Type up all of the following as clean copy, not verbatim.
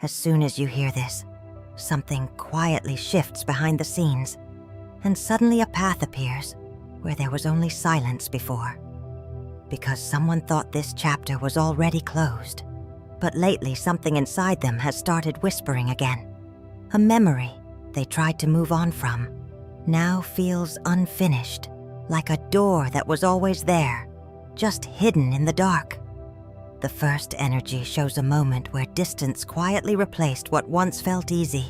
As soon as you hear this, something quietly shifts behind the scenes, and suddenly a path appears where there was only silence before. Because someone thought this chapter was already closed, but lately something inside them has started whispering again. A memory they tried to move on from now feels unfinished, like a door that was always there, just hidden in the dark. The first energy shows a moment where distance quietly replaced what once felt easy,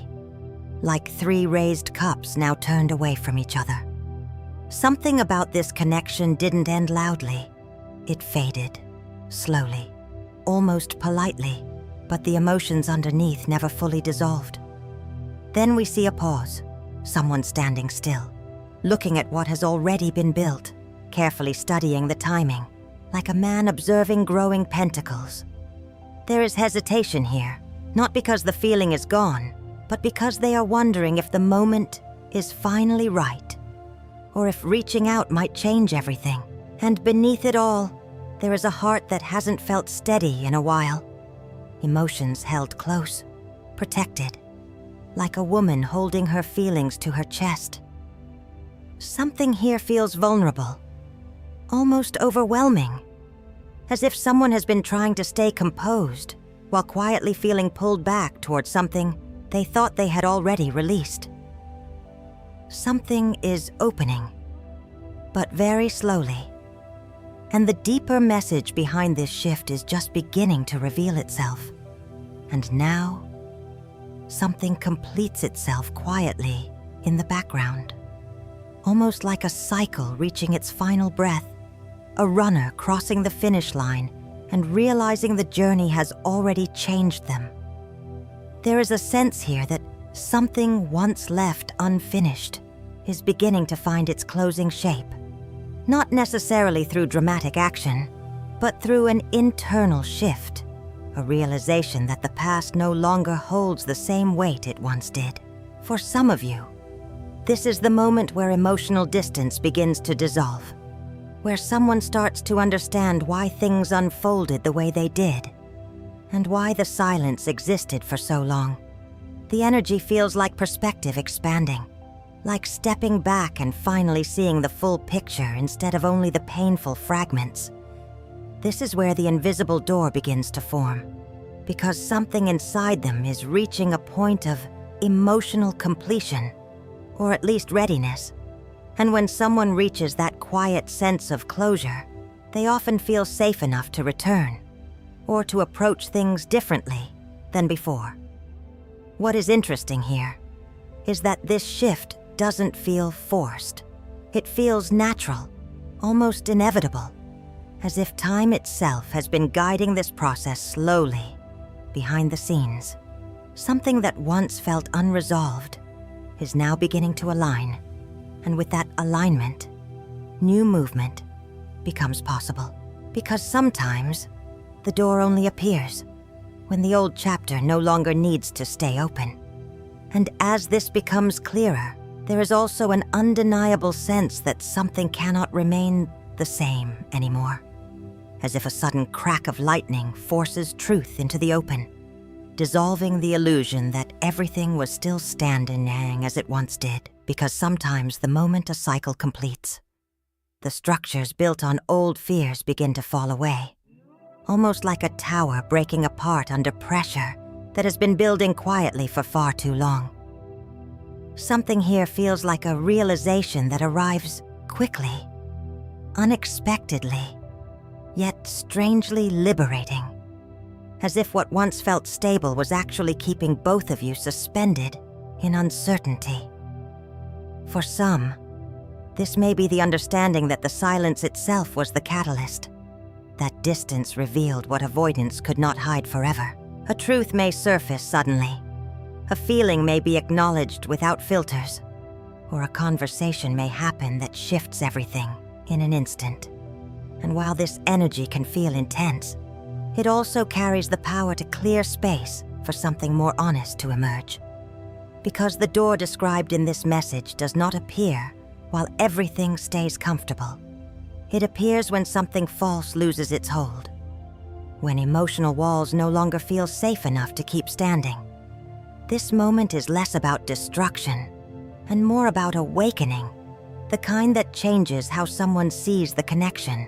like 3 raised cups now turned away from each other. Something about this connection didn't end loudly. It faded, slowly, almost politely, but the emotions underneath never fully dissolved. Then we see a pause, someone standing still, looking at what has already been built, carefully studying the timing, like a man observing growing pentacles. There is hesitation here, not because the feeling is gone, but because they are wondering if the moment is finally right, or if reaching out might change everything. And beneath it all, there is a heart that hasn't felt steady in a while. Emotions held close, protected, like a woman holding her feelings to her chest. Something here feels vulnerable, almost overwhelming, as if someone has been trying to stay composed while quietly feeling pulled back towards something they thought they had already released. Something is opening, but very slowly. And the deeper message behind this shift is just beginning to reveal itself. And now, something completes itself quietly in the background, almost like a cycle reaching its final breath, a runner crossing the finish line and realizing the journey has already changed them. There is a sense here that something once left unfinished is beginning to find its closing shape. Not necessarily through dramatic action, but through an internal shift, a realization that the past no longer holds the same weight it once did. For some of you, this is the moment where emotional distance begins to dissolve, where someone starts to understand why things unfolded the way they did, and why the silence existed for so long. The energy feels like perspective expanding, like stepping back and finally seeing the full picture instead of only the painful fragments. This is where the invisible door begins to form, because something inside them is reaching a point of emotional completion, or at least readiness. And when someone reaches that quiet sense of closure, they often feel safe enough to return, or to approach things differently than before. What is interesting here is that this shift doesn't feel forced. It feels natural, almost inevitable, as if time itself has been guiding this process slowly, behind the scenes. Something that once felt unresolved is now beginning to align, and with that alignment, new movement becomes possible. Because sometimes, the door only appears when the old chapter no longer needs to stay open. And as this becomes clearer, there is also an undeniable sense that something cannot remain the same anymore, as if a sudden crack of lightning forces truth into the open, dissolving the illusion that everything was still standing as it once did. Because sometimes the moment a cycle completes, the structures built on old fears begin to fall away, almost like a tower breaking apart under pressure that has been building quietly for far too long. Something here feels like a realization that arrives quickly, unexpectedly, yet strangely liberating, as if what once felt stable was actually keeping both of you suspended in uncertainty. For some, this may be the understanding that the silence itself was the catalyst. That distance revealed what avoidance could not hide forever. A truth may surface suddenly. A feeling may be acknowledged without filters. Or a conversation may happen that shifts everything in an instant. And while this energy can feel intense, it also carries the power to clear space for something more honest to emerge. Because the door described in this message does not appear while everything stays comfortable. It appears when something false loses its hold. when emotional walls no longer feel safe enough to keep standing. This moment is less about destruction and more about awakening, the kind that changes how someone sees the connection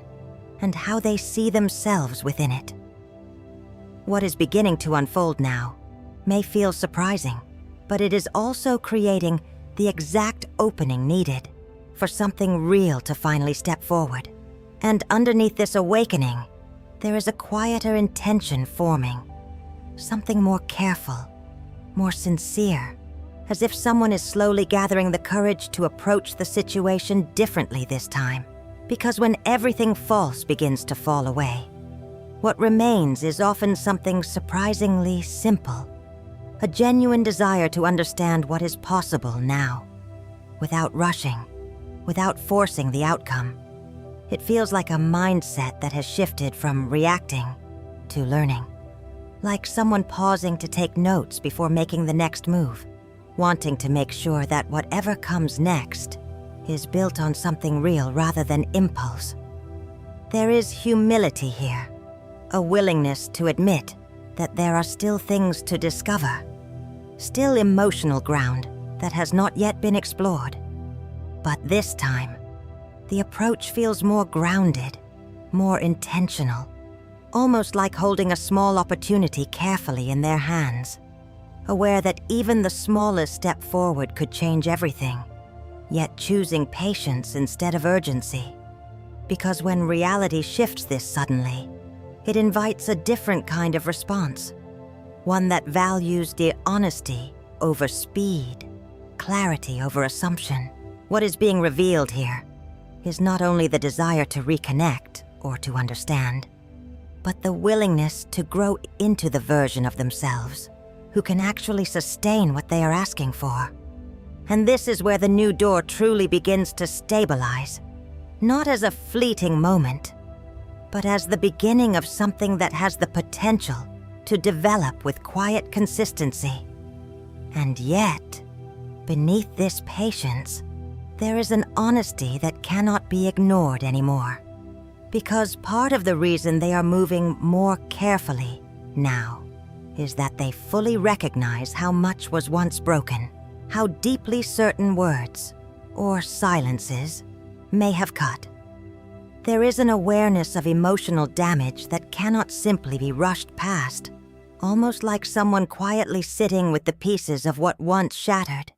and how they see themselves within it. What is beginning to unfold now may feel surprising, but it is also creating the exact opening needed for something real to finally step forward. And underneath this awakening, there is a quieter intention forming, something more careful, more sincere, as if someone is slowly gathering the courage to approach the situation differently this time. Because when everything false begins to fall away, what remains is often something surprisingly simple, a genuine desire to understand what is possible now, without rushing, without forcing the outcome. It feels like a mindset that has shifted from reacting to learning, like someone pausing to take notes before making the next move, wanting to make sure that whatever comes next is built on something real rather than impulse. There is humility here, a willingness to admit that there are still things to discover, still emotional ground that has not yet been explored. But this time, the approach feels more grounded, more intentional, almost like holding a small opportunity carefully in their hands, aware that even the smallest step forward could change everything, yet choosing patience instead of urgency. Because when reality shifts this suddenly, it invites a different kind of response, one that values the honesty over speed, clarity over assumption. What is being revealed here is not only the desire to reconnect or to understand, but the willingness to grow into the version of themselves who can actually sustain what they are asking for. And this is where the new door truly begins to stabilize, not as a fleeting moment, but as the beginning of something that has the potential to develop with quiet consistency. And yet, beneath this patience, there is an honesty that cannot be ignored anymore. Because part of the reason they are moving more carefully now is that they fully recognize how much was once broken, how deeply certain words or silences may have cut. There is an awareness of emotional damage that cannot simply be rushed past, almost like someone quietly sitting with the pieces of what once shattered,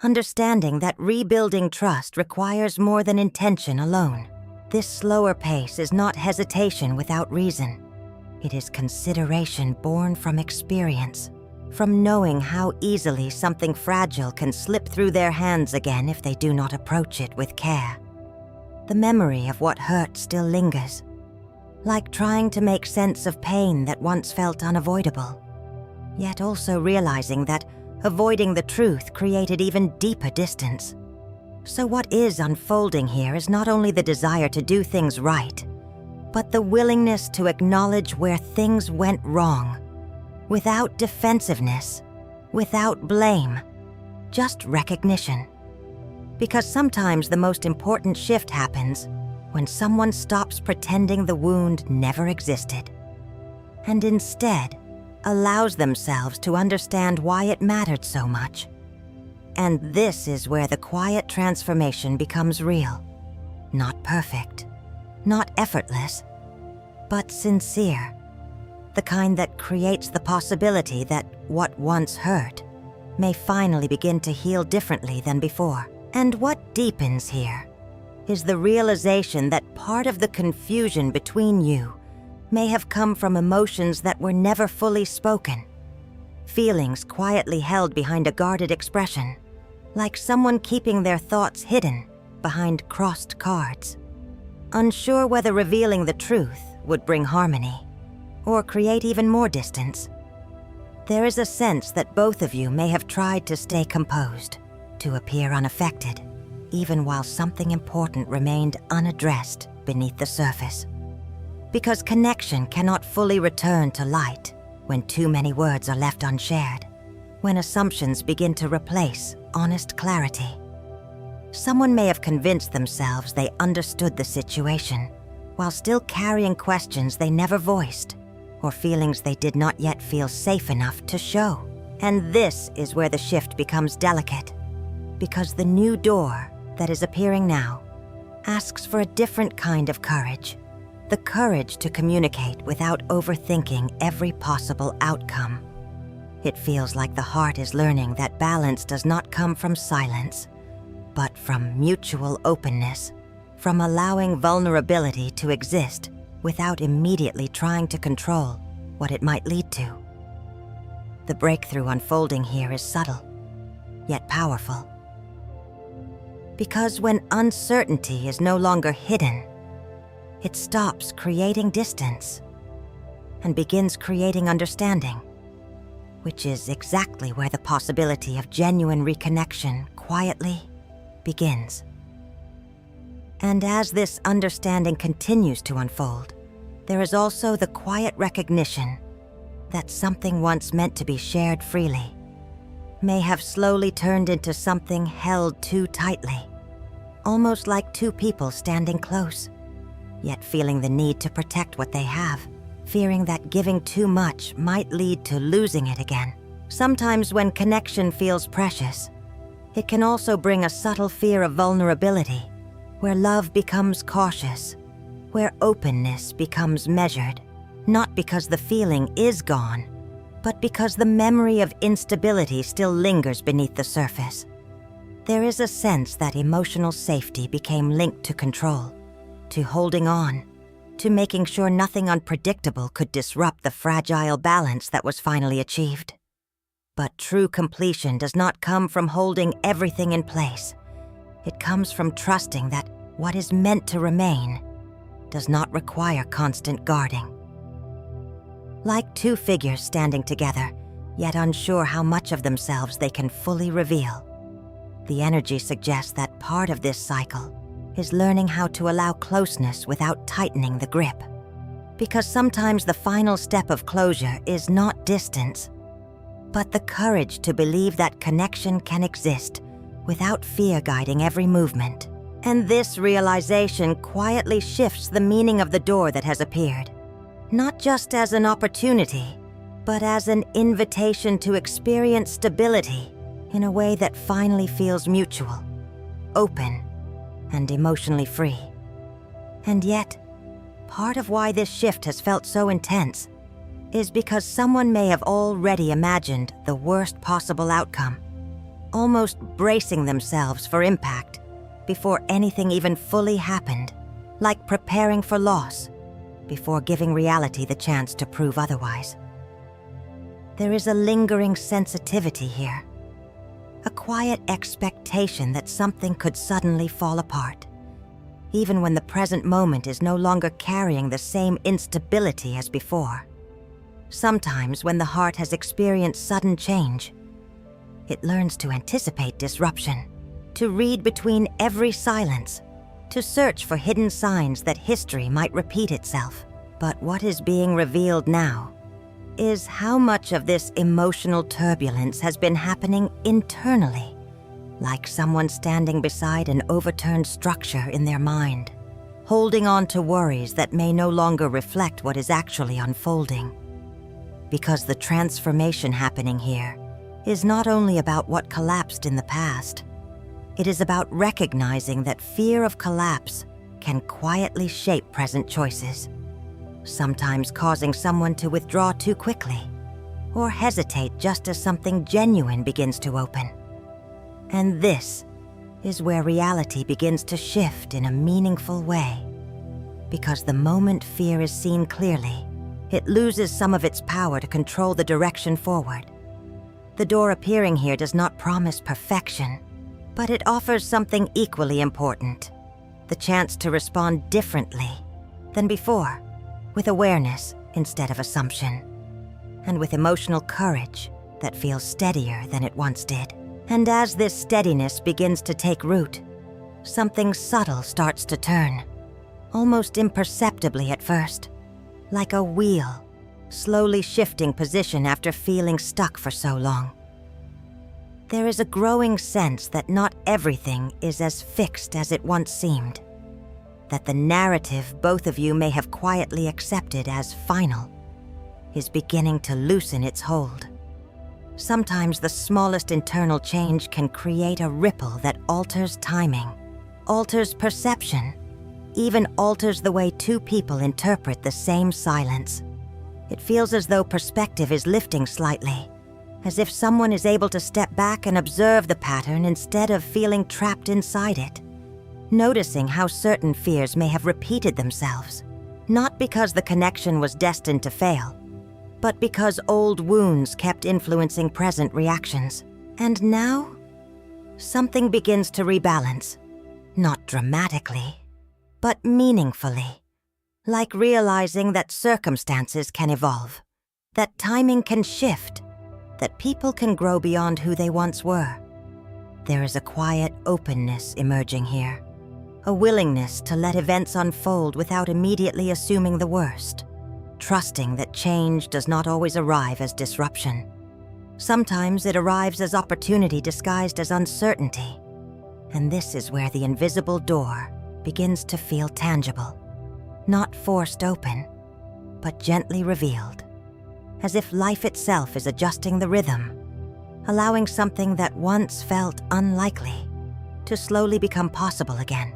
understanding that rebuilding trust requires more than intention alone. This slower pace is not hesitation without reason. It is consideration born from experience, from knowing how easily something fragile can slip through their hands again if they do not approach it with care. The memory of what hurt still lingers, like trying to make sense of pain that once felt unavoidable, yet also realizing that avoiding the truth created even deeper distance. So what is unfolding here is not only the desire to do things right, but the willingness to acknowledge where things went wrong, without defensiveness, without blame, just recognition. Because sometimes the most important shift happens when someone stops pretending the wound never existed, and instead allows themselves to understand why it mattered so much. And this is where the quiet transformation becomes real. Not perfect, not effortless, but sincere. The kind that creates the possibility that what once hurt may finally begin to heal differently than before. And what deepens here is the realization that part of the confusion between you may have come from emotions that were never fully spoken, feelings quietly held behind a guarded expression, like someone keeping their thoughts hidden behind crossed cards, unsure whether revealing the truth would bring harmony or create even more distance. There is a sense that both of you may have tried to stay composed, to appear unaffected, even while something important remained unaddressed beneath the surface. Because connection cannot fully return to light when too many words are left unshared, when assumptions begin to replace honest clarity. Someone may have convinced themselves they understood the situation while still carrying questions they never voiced, or feelings they did not yet feel safe enough to show. And this is where the shift becomes delicate, because the new door that is appearing now asks for a different kind of courage. The courage to communicate without overthinking every possible outcome. It feels like the heart is learning that balance does not come from silence, but from mutual openness, from allowing vulnerability to exist without immediately trying to control what it might lead to. The breakthrough unfolding here is subtle, yet powerful. Because when uncertainty is no longer hidden, it stops creating distance and begins creating understanding, which is exactly where the possibility of genuine reconnection quietly begins. And as this understanding continues to unfold, there is also the quiet recognition that something once meant to be shared freely may have slowly turned into something held too tightly, almost like two people standing close, yet feeling the need to protect what they have, fearing that giving too much might lead to losing it again. Sometimes when connection feels precious, it can also bring a subtle fear of vulnerability, where love becomes cautious, where openness becomes measured, not because the feeling is gone, but because the memory of instability still lingers beneath the surface. There is a sense that emotional safety became linked to control, to holding on, to making sure nothing unpredictable could disrupt the fragile balance that was finally achieved. But true completion does not come from holding everything in place. It comes from trusting that what is meant to remain does not require constant guarding. Like two figures standing together, yet unsure how much of themselves they can fully reveal, the energy suggests that part of this cycle is learning how to allow closeness without tightening the grip. Because sometimes the final step of closure is not distance, but the courage to believe that connection can exist without fear guiding every movement. And this realization quietly shifts the meaning of the door that has appeared, not just as an opportunity, but as an invitation to experience stability in a way that finally feels mutual, open, and emotionally free. And yet, part of why this shift has felt so intense is because someone may have already imagined the worst possible outcome, almost bracing themselves for impact before anything even fully happened, like preparing for loss before giving reality the chance to prove otherwise. There is a lingering sensitivity here, a quiet expectation that something could suddenly fall apart, even when the present moment is no longer carrying the same instability as before. Sometimes when the heart has experienced sudden change, it learns to anticipate disruption, to read between every silence, to search for hidden signs that history might repeat itself. But what is being revealed now is how much of this emotional turbulence has been happening internally, like someone standing beside an overturned structure in their mind, holding on to worries that may no longer reflect what is actually unfolding. Because the transformation happening here is not only about what collapsed in the past, it is about recognizing that fear of collapse can quietly shape present choices, sometimes causing someone to withdraw too quickly or hesitate just as something genuine begins to open. And this is where reality begins to shift in a meaningful way. Because the moment fear is seen clearly, it loses some of its power to control the direction forward. The door appearing here does not promise perfection, but it offers something equally important: the chance to respond differently than before, with awareness instead of assumption, and with emotional courage that feels steadier than it once did. And as this steadiness begins to take root, something subtle starts to turn, almost imperceptibly at first, like a wheel slowly shifting position after feeling stuck for so long. There is a growing sense that not everything is as fixed as it once seemed, that the narrative both of you may have quietly accepted as final is beginning to loosen its hold. Sometimes the smallest internal change can create a ripple that alters timing, alters perception, even alters the way two people interpret the same silence. It feels as though perspective is lifting slightly, as if someone is able to step back and observe the pattern instead of feeling trapped inside it, noticing how certain fears may have repeated themselves, not because the connection was destined to fail, but because old wounds kept influencing present reactions. And now, something begins to rebalance, not dramatically, but meaningfully, like realizing that circumstances can evolve, that timing can shift, that people can grow beyond who they once were. There is a quiet openness emerging here, a willingness to let events unfold without immediately assuming the worst, trusting that change does not always arrive as disruption. Sometimes it arrives as opportunity disguised as uncertainty, and this is where the invisible door begins to feel tangible, not forced open, but gently revealed, as if life itself is adjusting the rhythm, allowing something that once felt unlikely to slowly become possible again.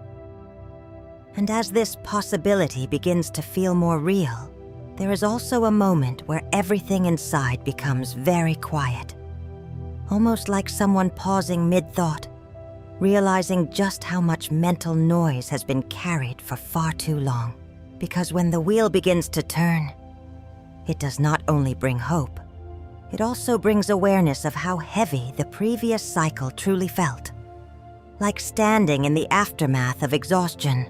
And as this possibility begins to feel more real, there is also a moment where everything inside becomes very quiet, almost like someone pausing mid-thought, realizing just how much mental noise has been carried for far too long. Because when the wheel begins to turn, it does not only bring hope, it also brings awareness of how heavy the previous cycle truly felt. Like standing in the aftermath of exhaustion,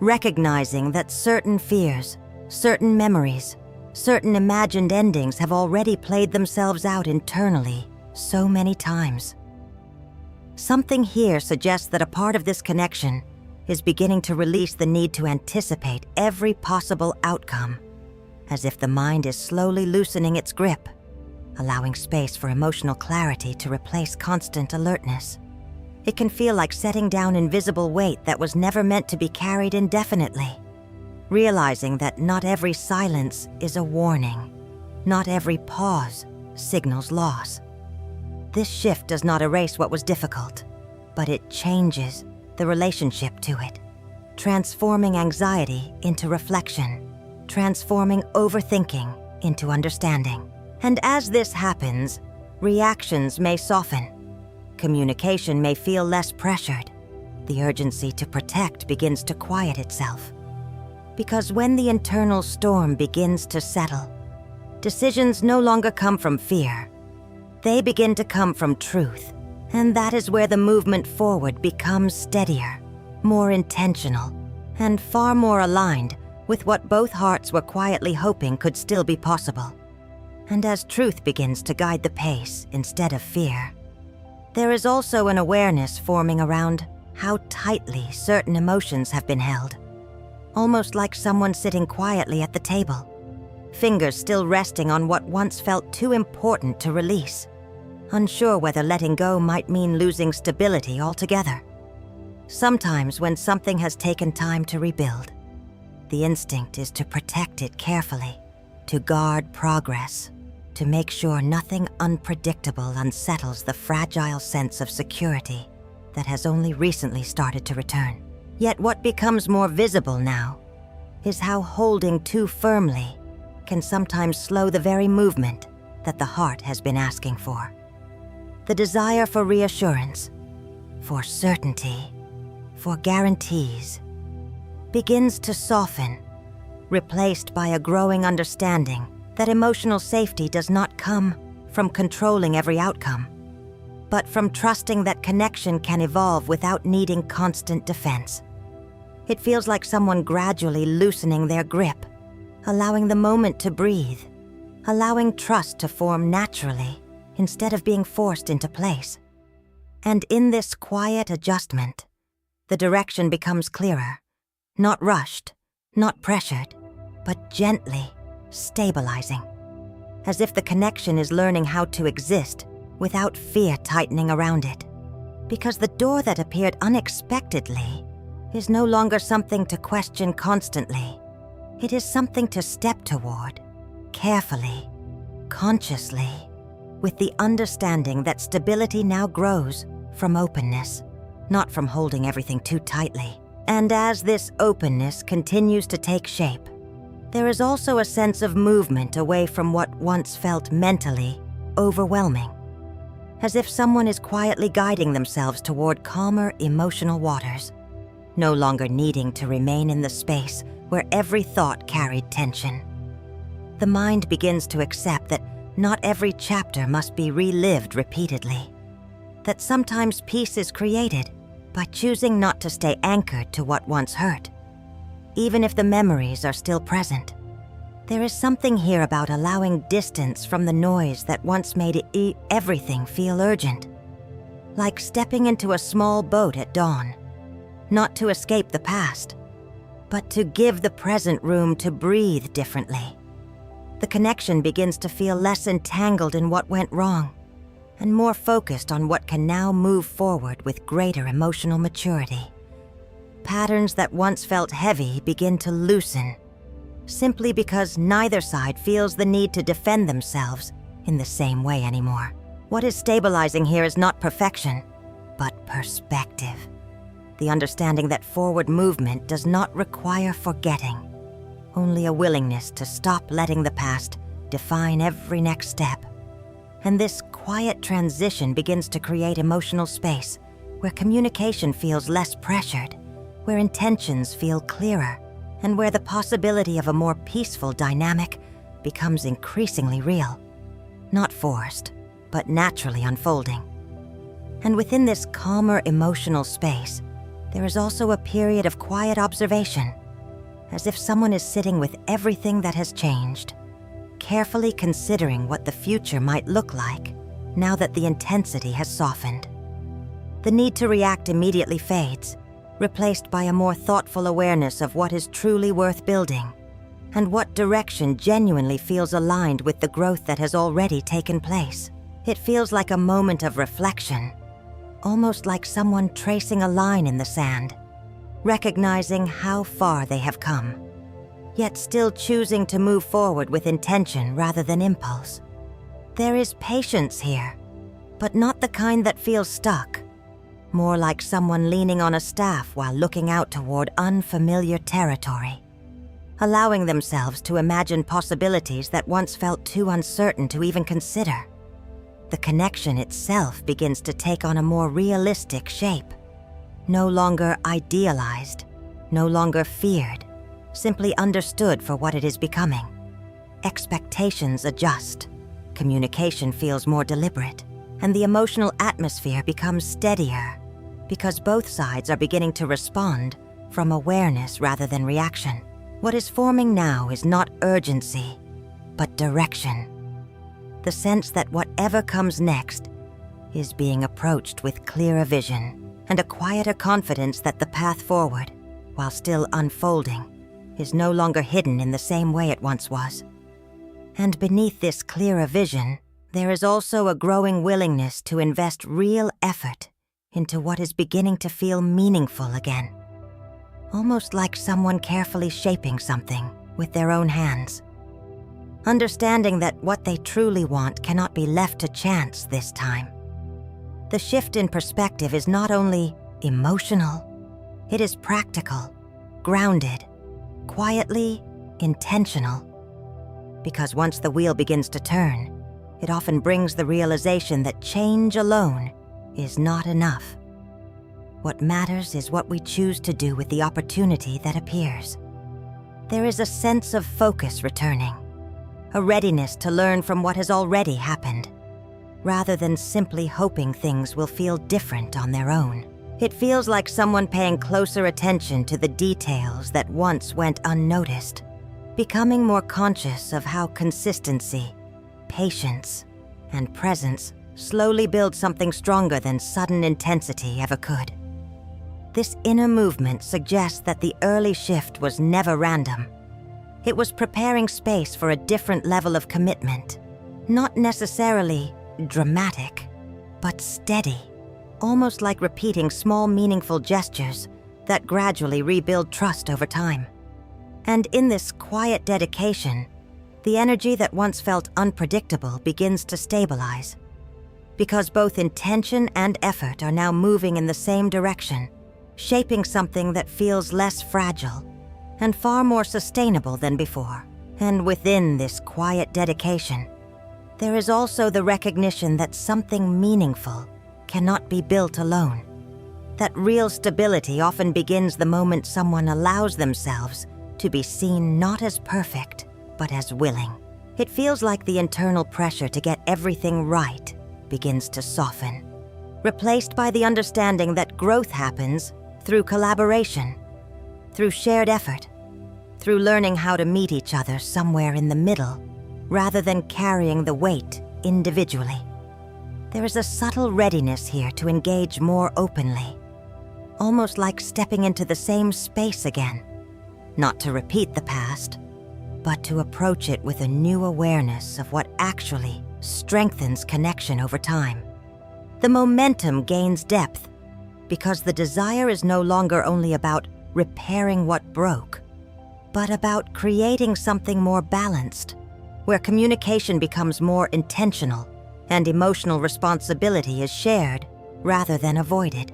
recognizing that certain fears, certain memories, certain imagined endings have already played themselves out internally so many times. Something here suggests that a part of this connection is beginning to release the need to anticipate every possible outcome, as if the mind is slowly loosening its grip, allowing space for emotional clarity to replace constant alertness. It can feel like setting down invisible weight that was never meant to be carried indefinitely, realizing that not every silence is a warning, not every pause signals loss. This shift does not erase what was difficult, but it changes the relationship to it, transforming anxiety into reflection, transforming overthinking into understanding. And as this happens, reactions may soften, communication may feel less pressured, the urgency to protect begins to quiet itself. Because when the internal storm begins to settle, decisions no longer come from fear. They begin to come from truth, and that is where the movement forward becomes steadier, more intentional, and far more aligned with what both hearts were quietly hoping could still be possible. And as truth begins to guide the pace instead of fear, there is also an awareness forming around how tightly certain emotions have been held, almost like someone sitting quietly at the table, fingers still resting on what once felt too important to release, unsure whether letting go might mean losing stability altogether. Sometimes when something has taken time to rebuild, the instinct is to protect it carefully, to guard progress, to make sure nothing unpredictable unsettles the fragile sense of security that has only recently started to return. Yet what becomes more visible now is how holding too firmly can sometimes slow the very movement that the heart has been asking for. The desire for reassurance, for certainty, for guarantees, begins to soften, replaced by a growing understanding that emotional safety does not come from controlling every outcome, but from trusting that connection can evolve without needing constant defense. It feels like someone gradually loosening their grip, allowing the moment to breathe, allowing trust to form naturally instead of being forced into place. And in this quiet adjustment, the direction becomes clearer, not rushed, not pressured, but gently stabilizing, as if the connection is learning how to exist without fear tightening around it. Because the door that appeared unexpectedly is no longer something to question constantly. It is something to step toward, carefully, consciously, with the understanding that stability now grows from openness, not from holding everything too tightly. And as this openness continues to take shape, there is also a sense of movement away from what once felt mentally overwhelming, as if someone is quietly guiding themselves toward calmer emotional waters, no longer needing to remain in the space where every thought carried tension. The mind begins to accept that not every chapter must be relived repeatedly, that sometimes peace is created by choosing not to stay anchored to what once hurt. Even if the memories are still present, there is something here about allowing distance from the noise that once made everything feel urgent. Like stepping into a small boat at dawn, not to escape the past, but to give the present room to breathe differently. The connection begins to feel less entangled in what went wrong, and more focused on what can now move forward with greater emotional maturity. Patterns that once felt heavy begin to loosen, simply because neither side feels the need to defend themselves in the same way anymore. What is stabilizing here is not perfection, but perspective. The understanding that forward movement does not require forgetting, only a willingness to stop letting the past define every next step. And this quiet transition begins to create emotional space where communication feels less pressured, where intentions feel clearer, and where the possibility of a more peaceful dynamic becomes increasingly real. Not forced, but naturally unfolding. And within this calmer emotional space, there is also a period of quiet observation, as if someone is sitting with everything that has changed, carefully considering what the future might look like now that the intensity has softened. The need to react immediately fades, replaced by a more thoughtful awareness of what is truly worth building, and what direction genuinely feels aligned with the growth that has already taken place. It feels like a moment of reflection, almost like someone tracing a line in the sand, recognizing how far they have come, yet still choosing to move forward with intention rather than impulse. There is patience here, but not the kind that feels stuck, more like someone leaning on a staff while looking out toward unfamiliar territory, allowing themselves to imagine possibilities that once felt too uncertain to even consider. The connection itself begins to take on a more realistic shape, no longer idealized, no longer feared, simply understood for what it is becoming. Expectations adjust, communication feels more deliberate, and the emotional atmosphere becomes steadier, because both sides are beginning to respond from awareness rather than reaction. What is forming now is not urgency, but direction. The sense that whatever comes next is being approached with clearer vision and a quieter confidence that the path forward, while still unfolding, is no longer hidden in the same way it once was. And beneath this clearer vision, there is also a growing willingness to invest real effort into what is beginning to feel meaningful again. Almost like someone carefully shaping something with their own hands. Understanding that what they truly want cannot be left to chance this time. The shift in perspective is not only emotional, it is practical, grounded, quietly intentional. Because once the wheel begins to turn, it often brings the realization that change alone is not enough. What matters is what we choose to do with the opportunity that appears. There is a sense of focus returning, a readiness to learn from what has already happened, rather than simply hoping things will feel different on their own. It feels like someone paying closer attention to the details that once went unnoticed, becoming more conscious of how consistency, patience, and presence slowly build something stronger than sudden intensity ever could. This inner movement suggests that the early shift was never random. It was preparing space for a different level of commitment, not necessarily dramatic, but steady, almost like repeating small meaningful gestures that gradually rebuild trust over time. And in this quiet dedication, The energy that once felt unpredictable begins to stabilize, because both intention and effort are now moving in the same direction, shaping something that feels less fragile and far more sustainable than before. And within this quiet dedication, there is also the recognition that something meaningful cannot be built alone. That real stability often begins the moment someone allows themselves to be seen not as perfect, but as willing. It feels like the internal pressure to get everything right begins to soften, replaced by the understanding that growth happens through collaboration, through shared effort, through learning how to meet each other somewhere in the middle, rather than carrying the weight individually. There is a subtle readiness here to engage more openly, almost like stepping into the same space again, not to repeat the past, but to approach it with a new awareness of what actually strengthens connection over time. The momentum gains depth because the desire is no longer only about repairing what broke, but about creating something more balanced, where communication becomes more intentional and emotional responsibility is shared rather than avoided.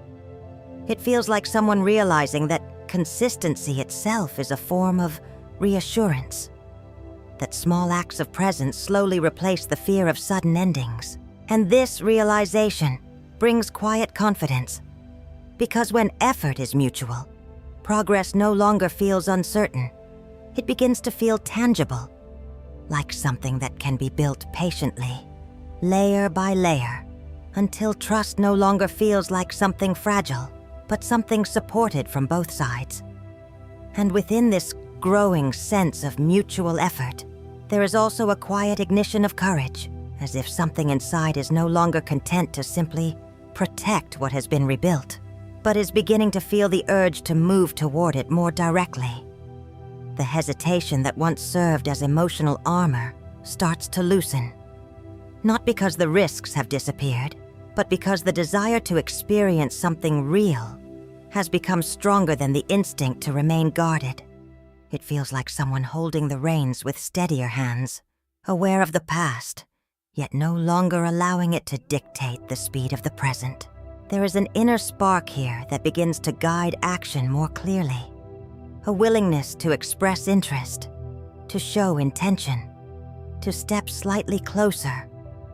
It feels like someone realizing that consistency itself is a form of reassurance, that small acts of presence slowly replace the fear of sudden endings. And this realization brings quiet confidence, because when effort is mutual, progress no longer feels uncertain. It begins to feel tangible, like something that can be built patiently, layer by layer, until trust no longer feels like something fragile, but something supported from both sides. And within this growing sense of mutual effort, there is also a quiet ignition of courage, as if something inside is no longer content to simply protect what has been rebuilt, but is beginning to feel the urge to move toward it more directly. The hesitation that once served as emotional armor starts to loosen, not because the risks have disappeared, but because the desire to experience something real has become stronger than the instinct to remain guarded. It feels like someone holding the reins with steadier hands, aware of the past, yet no longer allowing it to dictate the speed of the present. There is an inner spark here that begins to guide action more clearly. A willingness to express interest, to show intention, to step slightly closer,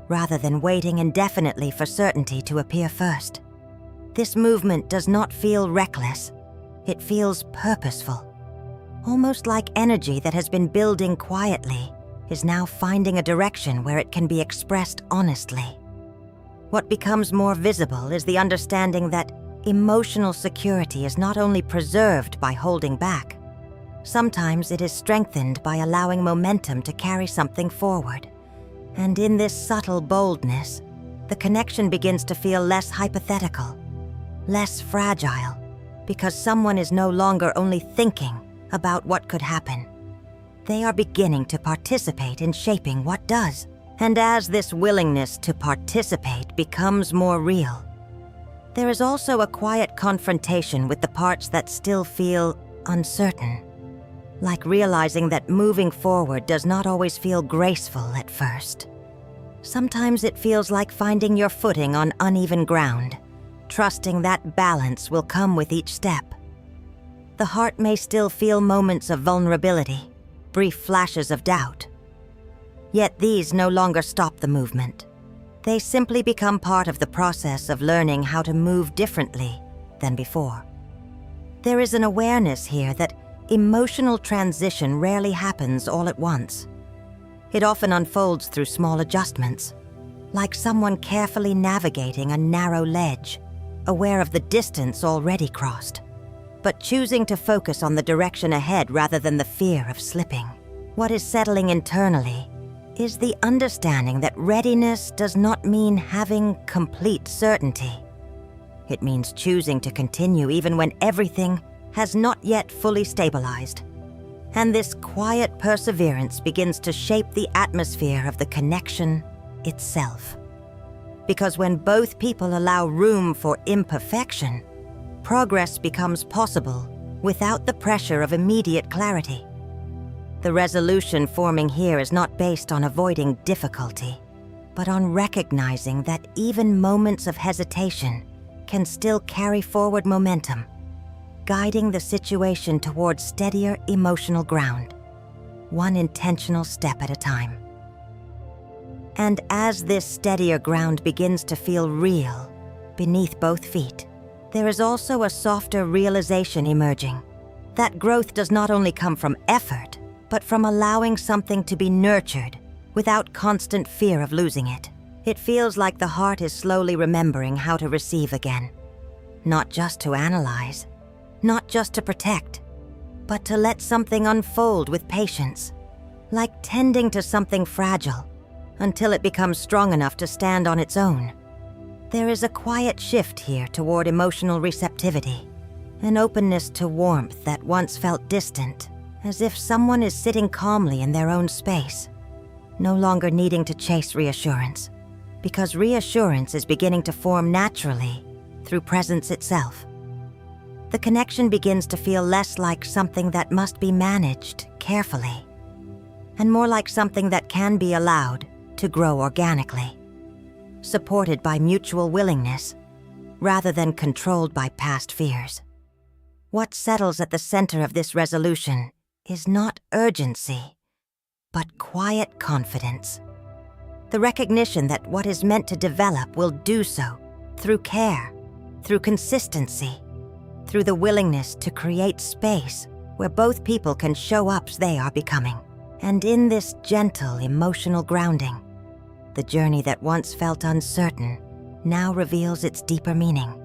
rather than waiting indefinitely for certainty to appear first. This movement does not feel reckless. It feels purposeful, almost like energy that has been building quietly is now finding a direction where it can be expressed honestly. What becomes more visible is the understanding that emotional security is not only preserved by holding back. Sometimes it is strengthened by allowing momentum to carry something forward. And in this subtle boldness, the connection begins to feel less hypothetical, less fragile, because someone is no longer only thinking about what could happen. They are beginning to participate in shaping what does. And as this willingness to participate becomes more real, there is also a quiet confrontation with the parts that still feel uncertain, like realizing that moving forward does not always feel graceful at first. Sometimes it feels like finding your footing on uneven ground, trusting that balance will come with each step. The heart may still feel moments of vulnerability, brief flashes of doubt. Yet these no longer stop the movement. They simply become part of the process of learning how to move differently than before. There is an awareness here that emotional transition rarely happens all at once. It often unfolds through small adjustments, like someone carefully navigating a narrow ledge, aware of the distance already crossed, but choosing to focus on the direction ahead rather than the fear of slipping. What is settling internally is the understanding that readiness does not mean having complete certainty. It means choosing to continue even when everything has not yet fully stabilized. And this quiet perseverance begins to shape the atmosphere of the connection itself. Because when both people allow room for imperfection, progress becomes possible without the pressure of immediate clarity. The resolution forming here is not based on avoiding difficulty, but on recognizing that even moments of hesitation can still carry forward momentum, guiding the situation toward steadier emotional ground, one intentional step at a time. And as this steadier ground begins to feel real beneath both feet, there is also a softer realization emerging that growth does not only come from effort, but from allowing something to be nurtured without constant fear of losing it. It feels like the heart is slowly remembering how to receive again, not just to analyze, not just to protect, but to let something unfold with patience, like tending to something fragile until it becomes strong enough to stand on its own. There is a quiet shift here toward emotional receptivity, an openness to warmth that once felt distant, as if someone is sitting calmly in their own space, no longer needing to chase reassurance, because reassurance is beginning to form naturally through presence itself. The connection begins to feel less like something that must be managed carefully, and more like something that can be allowed to grow organically, supported by mutual willingness rather than controlled by past fears. What settles at the center of this resolution is not urgency, but quiet confidence. The recognition that what is meant to develop will do so through care, through consistency, through the willingness to create space where both people can show up as they are becoming. And in this gentle emotional grounding, the journey that once felt uncertain now reveals its deeper meaning.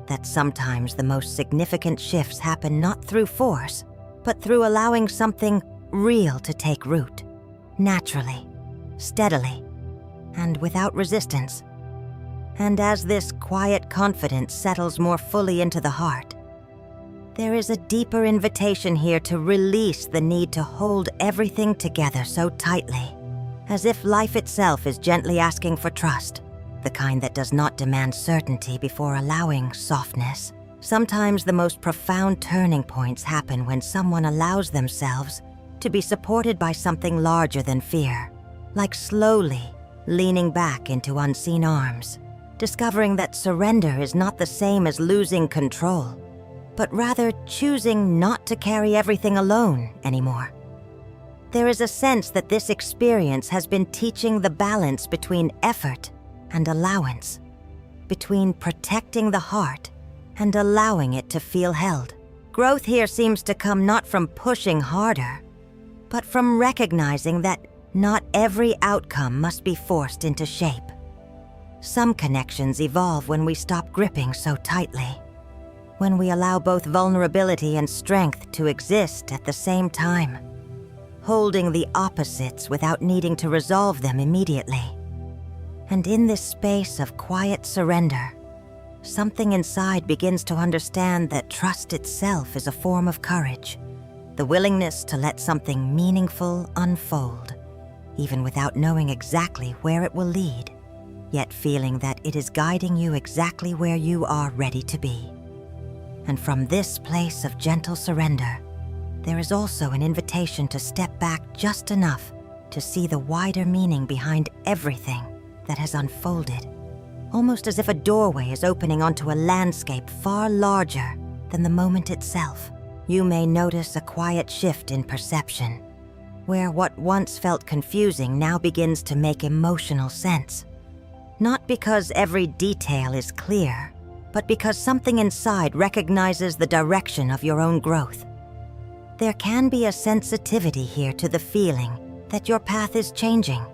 That sometimes the most significant shifts happen not through force, but through allowing something real to take root, naturally, steadily, and without resistance. And as this quiet confidence settles more fully into the heart, there is a deeper invitation here to release the need to hold everything together so tightly, as if life itself is gently asking for trust, the kind that does not demand certainty before allowing softness. Sometimes the most profound turning points happen when someone allows themselves to be supported by something larger than fear, like slowly leaning back into unseen arms, discovering that surrender is not the same as losing control, but rather choosing not to carry everything alone anymore. There is a sense that this experience has been teaching the balance between effort and allowance, between protecting the heart and allowing it to feel held. Growth here seems to come not from pushing harder, but from recognizing that not every outcome must be forced into shape. Some connections evolve when we stop gripping so tightly, when we allow both vulnerability and strength to exist at the same time, holding the opposites without needing to resolve them immediately. And in this space of quiet surrender, something inside begins to understand that trust itself is a form of courage, the willingness to let something meaningful unfold, even without knowing exactly where it will lead, yet feeling that it is guiding you exactly where you are ready to be. And from this place of gentle surrender, there is also an invitation to step back just enough to see the wider meaning behind everything that has unfolded, almost as if a doorway is opening onto a landscape far larger than the moment itself. You may notice a quiet shift in perception, where what once felt confusing now begins to make emotional sense. Not because every detail is clear, but because something inside recognizes the direction of your own growth. There can be a sensitivity here to the feeling that your path is changing,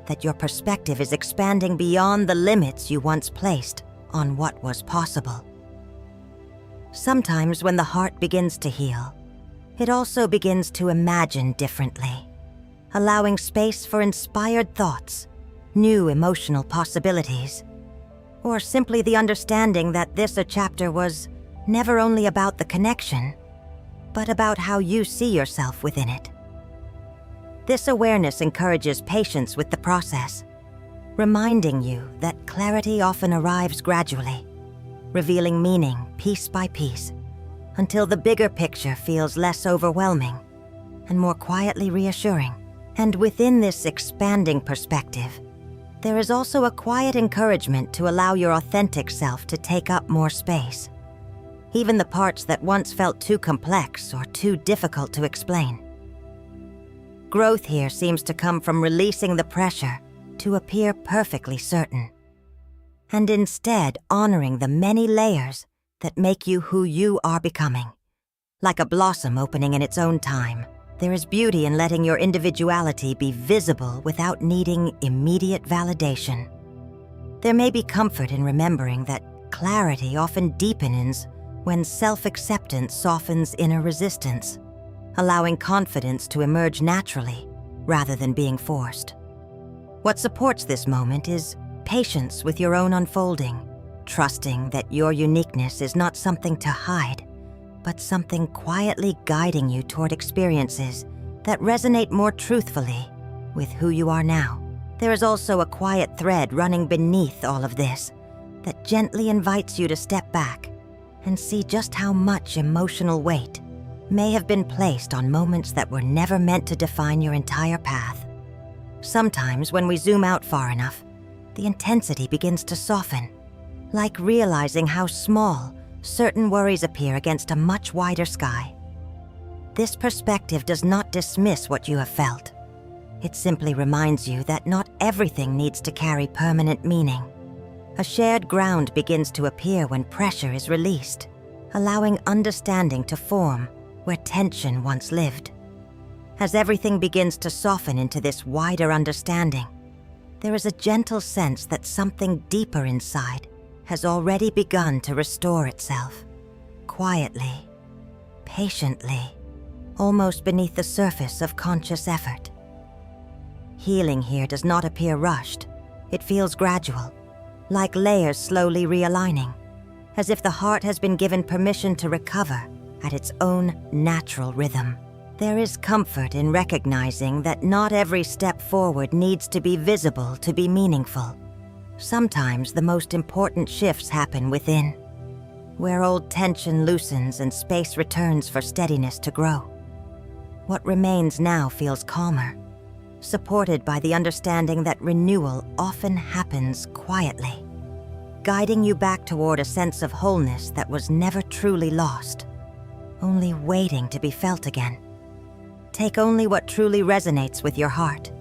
that your perspective is expanding beyond the limits you once placed on what was possible. Sometimes when the heart begins to heal, it also begins to imagine differently, allowing space for inspired thoughts, new emotional possibilities, or simply the understanding that this chapter was never only about the connection, but about how you see yourself within it. This awareness encourages patience with the process, reminding you that clarity often arrives gradually, revealing meaning piece by piece, until the bigger picture feels less overwhelming, and more quietly reassuring. And within this expanding perspective, there is also a quiet encouragement to allow your authentic self to take up more space. Even the parts that once felt too complex or too difficult to explain. Growth here seems to come from releasing the pressure to appear perfectly certain, and instead honoring the many layers that make you who you are becoming. Like a blossom opening in its own time, there is beauty in letting your individuality be visible without needing immediate validation. There may be comfort in remembering that clarity often deepens when self-acceptance softens inner resistance, allowing confidence to emerge naturally rather than being forced. What supports this moment is patience with your own unfolding, trusting that your uniqueness is not something to hide, but something quietly guiding you toward experiences that resonate more truthfully with who you are now. There is also a quiet thread running beneath all of this that gently invites you to step back and see just how much emotional weight may have been placed on moments that were never meant to define your entire path. Sometimes when we zoom out far enough, the intensity begins to soften, like realizing how small certain worries appear against a much wider sky. This perspective does not dismiss what you have felt. It simply reminds you that not everything needs to carry permanent meaning. A shared ground begins to appear when pressure is released, allowing understanding to form where tension once lived. As everything begins to soften into this wider understanding, there is a gentle sense that something deeper inside has already begun to restore itself, quietly, patiently, almost beneath the surface of conscious effort. Healing here does not appear rushed. It feels gradual, like layers slowly realigning, as if the heart has been given permission to recover at its own natural rhythm. There is comfort in recognizing that not every step forward needs to be visible to be meaningful. Sometimes the most important shifts happen within, where old tension loosens and space returns for steadiness to grow. What remains now feels calmer, supported by the understanding that renewal often happens quietly, guiding you back toward a sense of wholeness that was never truly lost, only waiting to be felt again. Take only what truly resonates with your heart,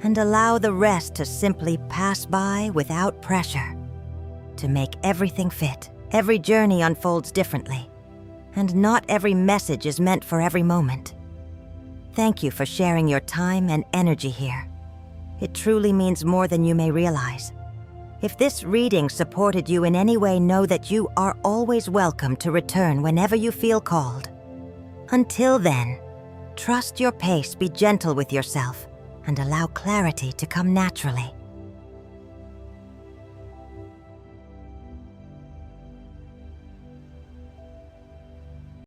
and allow the rest to simply pass by without pressure. To make everything fit, every journey unfolds differently, and not every message is meant for every moment. Thank you for sharing your time and energy here. It truly means more than you may realize. If this reading supported you in any way, know that you are always welcome to return whenever you feel called. Until then, trust your pace, be gentle with yourself, and allow clarity to come naturally.